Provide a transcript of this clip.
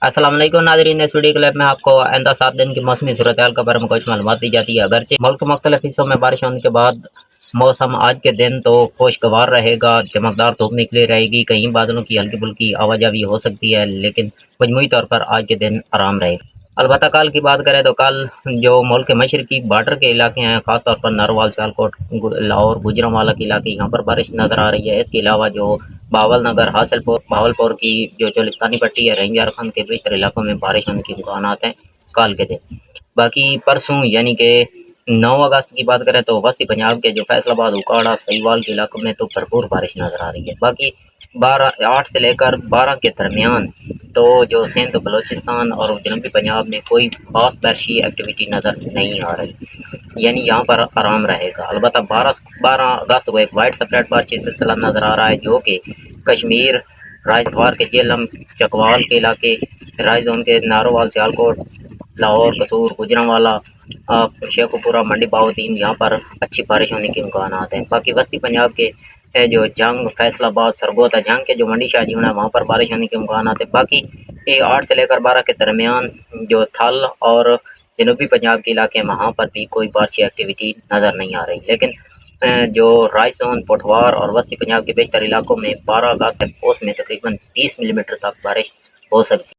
السلام علیکم ناظرین، اس ویڈیو کلپ میں آپ کو آئندہ 7 دن کی موسمی صورتحال کے بارے میں کچھ معلومات دی جاتی ہے۔ اگرچہ ملک کے مختلف حصوں میں بارش ہونے کے بعد موسم آج کے دن تو خوشگوار رہے گا، چمکدار دھوپ نکلی رہے گی، کہیں بادلوں کی ہلکی پھلکی آواجاوی ہو سکتی ہے، لیکن مجموعی طور پر آج کے دن آرام رہے گا۔ البتہ کل کی بات کریں تو کل جو ملک کے مشرقی بارڈر کے علاقے ہیں، خاص طور پر ناروال، سیالکوٹ، لاہور، گوجرانوالہ کے علاقے، یہاں پر بارش نظر آ رہی ہے۔ اس کے علاوہ جو باول نگر، حاصل پور، بہاولپور کی جو چولستانی پٹی ہے، رنگیار خان کے بیشتر علاقوں میں بارش ہونے کے امکانات ہیں کل کے دن۔ باقی پرسوں یعنی کہ 9 اگست کی بات کریں تو وسطی پنجاب کے جو فیصل آباد، اکاڑا، سہیوال کے علاقوں میں تو بھرپور بارش نظر آ رہی ہے۔ باقی 8 سے لے کر 12 کے درمیان تو جو سندھ، بلوچستان اور جنوبی پنجاب میں کوئی خاص بارشی ایکٹیویٹی نظر نہیں آ رہی، یعنی یہاں پر آرام رہے گا۔ البتہ 12 اگست کو ایک وائڈ سپریڈ بارشی سلسلہ نظر آ رہا ہے، جو کہ کشمیر، راجدھوار کے جیلم، چکوال کے علاقے، رائے زون کے ناروال، سیالکوٹ، لاہور، قصور، گوجرانوالہ، شیخوپورہ، منڈی بہاؤالدین، یہاں پر اچھی بارش ہونے کے امکانات ہیں۔ باقی وسطی پنجاب کے جو جنگ، فیصل آباد، سرگودا جنگ کے جو منڈی شاہجیون ہے، وہاں پر بارش ہونے کے امکانات ہیں۔ باقی 8 سے لے کر 12 کے درمیان جو تھل اور جنوبی پنجاب کے علاقے ہیں، وہاں پر بھی کوئی بارشی ایکٹیویٹی نظر نہیں آ رہی، لیکن جو رائے زون، پوٹھوار اور وسطی پنجاب کے بیشتر علاقوں میں 12 اگست تک اوس میں تقریباً 20 ملی میٹر تک بارش ہو سکتی ہے۔